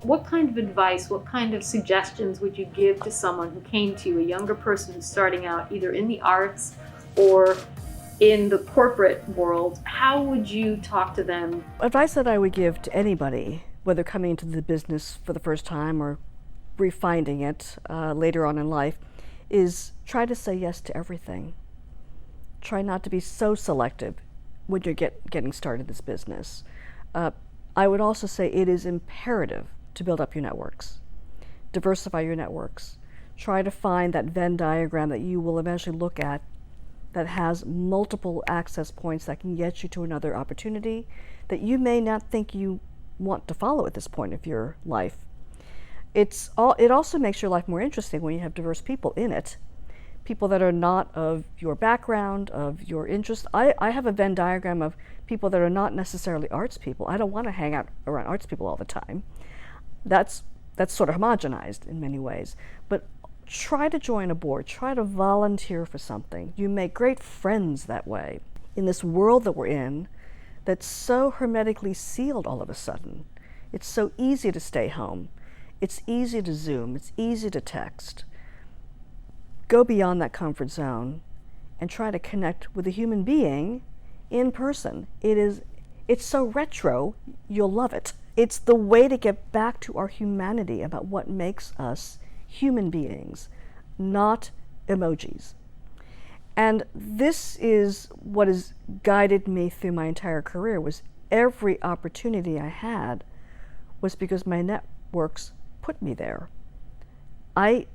What kind of advice, what kind of suggestions would you give to someone who came to you, a younger person who's starting out either in the arts or in the corporate world? How would you talk to them? Advice that I would give to anybody, whether coming into the business for the first time or refining it later on in life, is try to say yes to everything. Try not to be so selective when you're getting started in this business. I would also say it is imperative to build up your networks. Diversify your networks. Try to find that Venn diagram that you will eventually look at that has multiple access points that can get you to another opportunity that you may not think you want to follow at this point of your life. It also makes your life more interesting when you have diverse people in it. People that are not of your background, of your interest. I have a Venn diagram of people that are not necessarily arts people. I don't want to hang out around arts people all the time. That's sort of homogenized in many ways. But try to join a board. Try to volunteer for something. You make great friends that way. In this world that we're in, that's so hermetically sealed all of a sudden, it's so easy to stay home. It's easy to Zoom. It's easy to text. Go beyond that comfort zone and try to connect with a human being in person. It's so retro, you'll love it. It's the way to get back to our humanity about what makes us human beings, not emojis. And this is what has guided me through my entire career, was every opportunity I had was because my networks put me there. I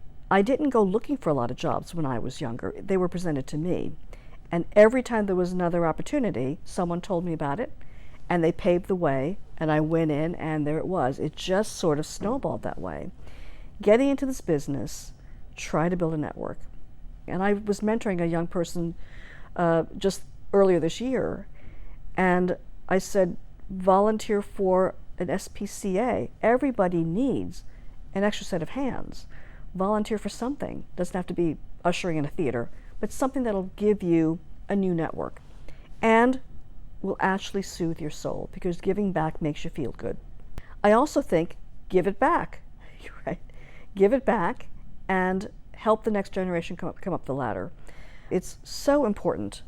didn't go looking for a lot of jobs when I was younger. They were presented to me. And every time there was another opportunity, someone told me about it, and they paved the way, and I went in, and there it was. It just sort of snowballed that way. Getting into this business, try to build a network. And I was mentoring a young person just earlier this year, and I said, volunteer for an SPCA. Everybody needs an extra set of hands. Volunteer for something. Doesn't have to be ushering in a theater, but something that'll give you a new network and will actually soothe your soul, because giving back makes you feel good. I also think give it back, right? Give it back and help the next generation come up the ladder. It's so important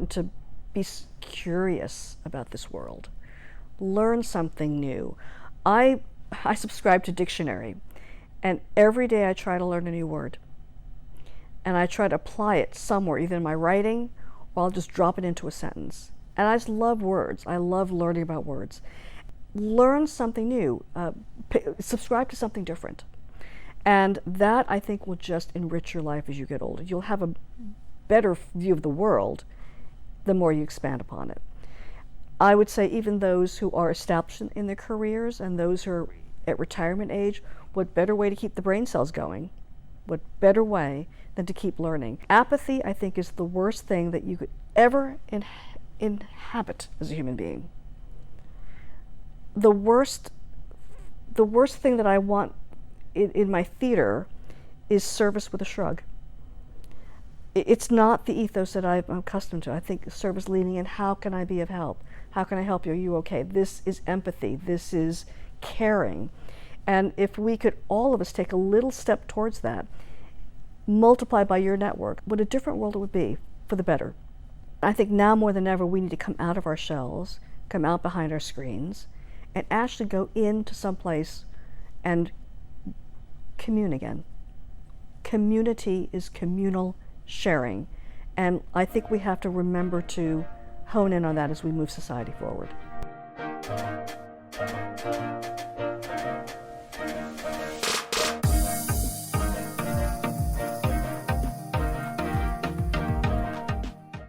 to be curious about this world. Learn something new. I subscribe to dictionary, and every day I try to learn a new word. And I try to apply it somewhere, either in my writing or I'll just drop it into a sentence. And I just love words. I love learning about words. Learn something new. Subscribe to something different. And that, I think, will just enrich your life as you get older. You'll have a better view of the world the more you expand upon it. I would say even those who are established in their careers and those who are at retirement age, what better way to keep the brain cells going? What better way than to keep learning? Apathy, I think, is the worst thing that you could ever inhabit as a human being. The worst thing that I want in my theater is service with a shrug. It's not the ethos that I'm accustomed to. I think service leaning in, how can I be of help? How can I help you? Are you okay? This is empathy. This is caring. And if we could, all of us, take a little step towards that, multiply by your network, what a different world it would be for the better. I think now more than ever, we need to come out of our shells, come out behind our screens, and actually go into some place and commune again. Community is communal sharing, and I think we have to remember to hone in on that as we move society forward.